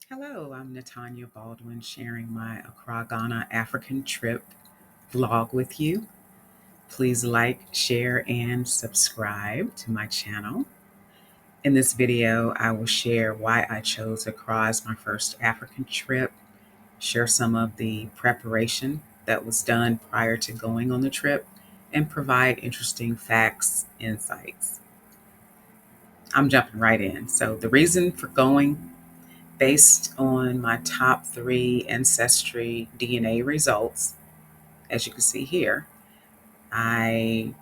Hello, I'm Natanya Baldwin sharing my Accra, Ghana African trip vlog with you. Please like, share, and subscribe to my channel. In this video, I will share why I chose Accra as my first African trip, share some of the preparation that was done prior to going on the trip, and provide interesting facts, insights. I'm jumping right in. So, the reason for going based on my top three ancestry DNA results, as you can see here, I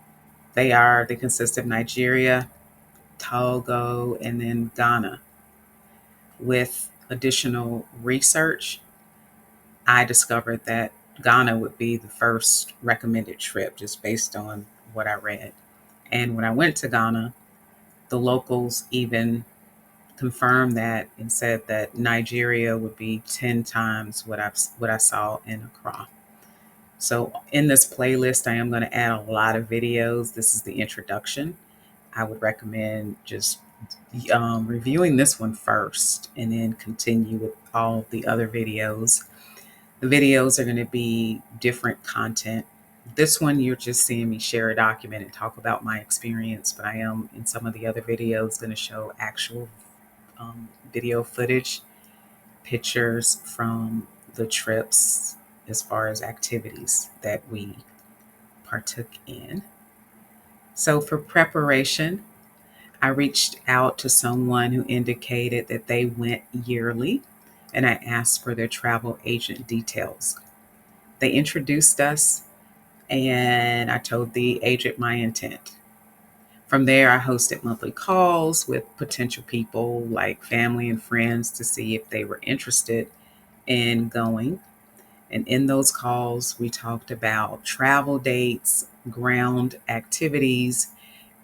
they consist of Nigeria, Togo, and then Ghana. With additional research, I discovered that Ghana would be the first recommended trip just based on what I read. And when I went to Ghana, the locals even confirmed that and said that Nigeria would be 10 times what I saw in Accra. So in this playlist, I am going to add a lot of videos. This is the introduction. I would recommend just reviewing this one first and then continue with all the other videos. The videos are going to be different content. This one, you're just seeing me share a document and talk about my experience, but I am in some of the other videos going to show actual video footage, pictures from the trips as far as activities that we partook in. So, for preparation, I reached out to someone who indicated that they went yearly, and I asked for their travel agent details. They introduced us, and I told the agent my intent. From there, I hosted monthly calls with potential people like family and friends to see if they were interested in going. And in those calls, we talked about travel dates, ground activities,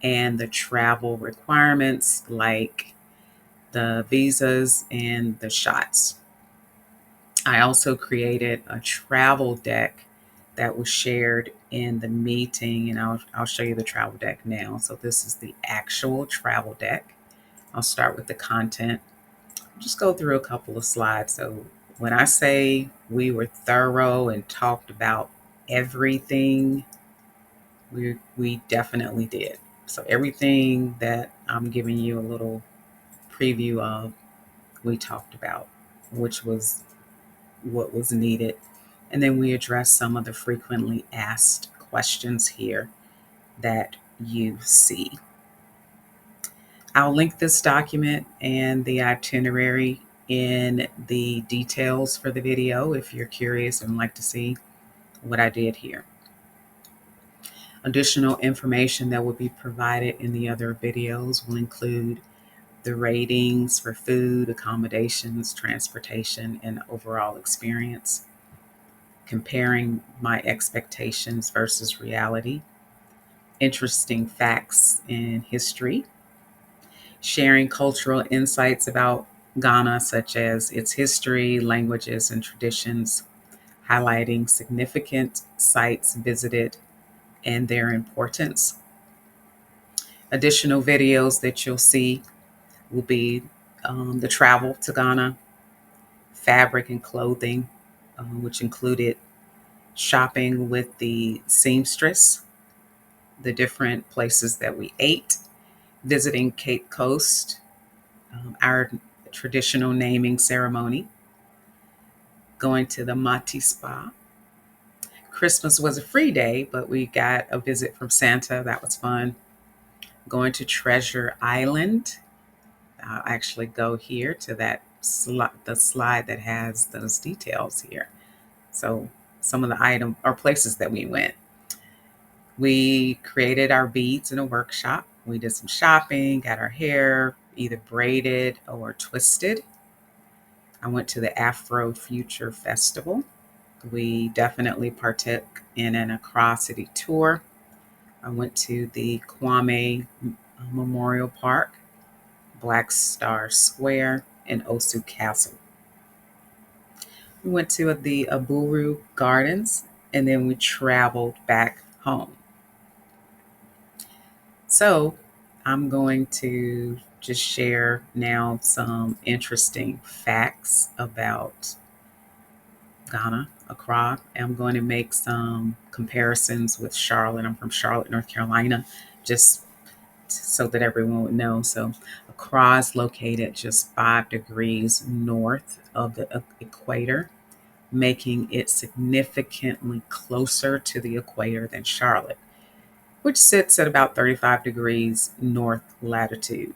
and the travel requirements like the visas and the shots. I also created a travel deck that was shared in the meeting, and I'll show you the travel deck now. So, this is the actual travel deck. I'll start with the content, just go through a couple of slides. So, when I say we were thorough and talked about everything, we definitely did. So, everything that I'm giving you a little preview of, we talked about, which was what was needed. And then we addressed some of the frequently asked questions here that you see. I'll link this document and the itinerary in the details for the video if you're curious and like to see what I did here. Additional information that will be provided in the other videos will include the ratings for food, accommodations, transportation, and overall experience, comparing my expectations versus reality, interesting facts in history, sharing cultural insights about Ghana, such as its history, languages, and traditions, highlighting significant sites visited and their importance. Additional videos that you'll see will be the travel to Ghana, fabric and clothing, which included shopping with the seamstress, the different places that we ate, visiting Cape Coast, our traditional naming ceremony, going to the Mati Spa. Christmas was a free day, but we got a visit from Santa. That was fun. Going to Treasure Island. I'll actually go here to the slide that has those details here. So some of the item or places that we went. We created our beads in a workshop. We did some shopping, got our hair either braided or twisted. I went to the Afro Future Festival. We definitely partook in an Accra City tour. I went to the Kwame Memorial Park, Black Star Square, and Osu Castle. We went to the Aburu Gardens, and then we traveled back home. So I'm going to just share now some interesting facts about Ghana, Accra. I'm going to make some comparisons with Charlotte. I'm from Charlotte, North Carolina, just so that everyone would know. So, Accra is located just 5 degrees north of the equator, making it significantly closer to the equator than Charlotte, which sits at about 35 degrees north latitude.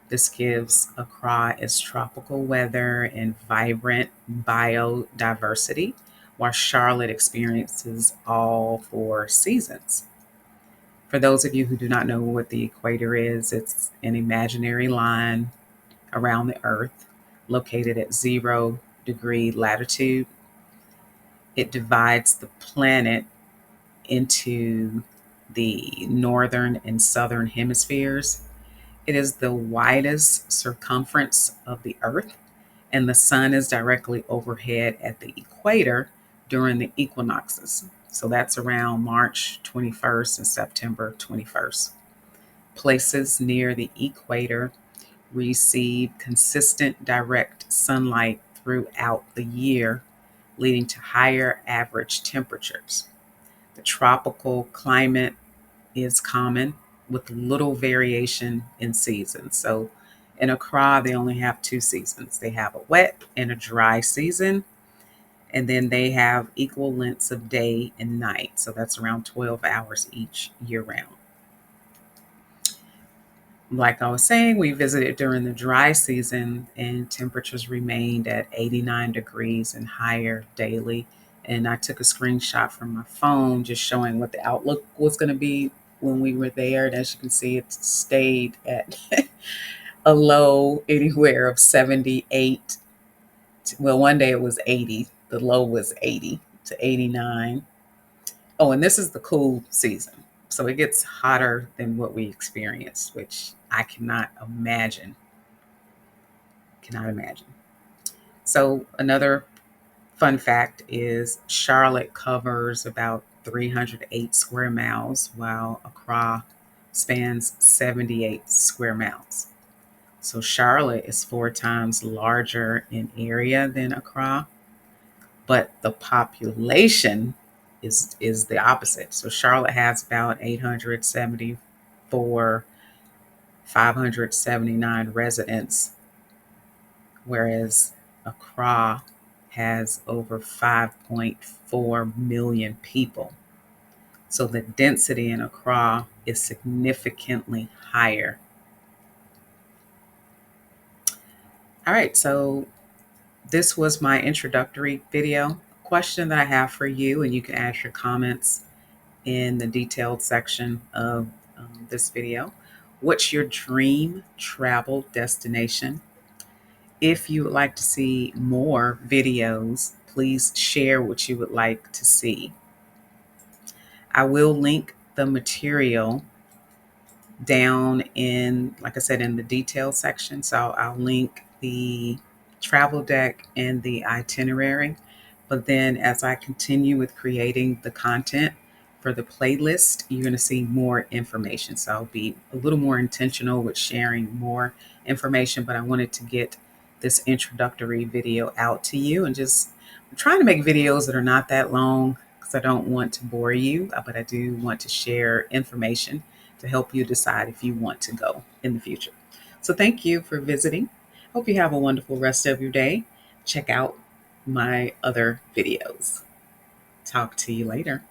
This gives Accra its tropical weather and vibrant biodiversity, while Charlotte experiences all 4 seasons. For those of you who do not know what the equator is, it's an imaginary line around the Earth located at 0 degree latitude. It divides the planet into the northern and southern hemispheres. It is the widest circumference of the Earth, and the sun is directly overhead at the equator during the equinoxes. So that's around March 21st and September 21st. Places near the equator receive consistent direct sunlight throughout the year, leading to higher average temperatures. The tropical climate is common with little variation in seasons. So in Accra, they only have 2 seasons. They have a wet and a dry season, and then they have equal lengths of day and night. So that's around 12 hours each year round. Like I was saying, we visited during the dry season and temperatures remained at 89 degrees and higher daily. And I took a screenshot from my phone just showing what the outlook was going to be when we were there. And as you can see, it stayed at a low anywhere of 78. Well, one day it was 80. The low was 80 to 89. Oh, and this is the cool season. So it gets hotter than what we experienced, which I cannot imagine. Cannot imagine. So another fun fact is Charlotte covers about 308 square miles, while Accra spans 78 square miles. So Charlotte is 4 times larger in area than Accra, but the population is the opposite. So Charlotte has about 874, 579 residents, whereas Accra has over 5.4 million people. So the density in Accra is significantly higher. All right, so this was my introductory video. Question that I have for you, and you can add your comments in the detailed section of this video. What's your dream travel destination? If you would like to see more videos, please share what you would like to see. I will link the material down in, like I said, in the detail section. So I'll link the travel deck and the itinerary. But then as I continue with creating the content for the playlist, you're going to see more information. So I'll be a little more intentional with sharing more information, but I wanted to get this introductory video out to you and just I'm trying to make videos that are not that long because I don't want to bore you, but I do want to share information to help you decide if you want to go in the future. So thank you for visiting. Hope you have a wonderful rest of your day. Check out my other videos. Talk to you later.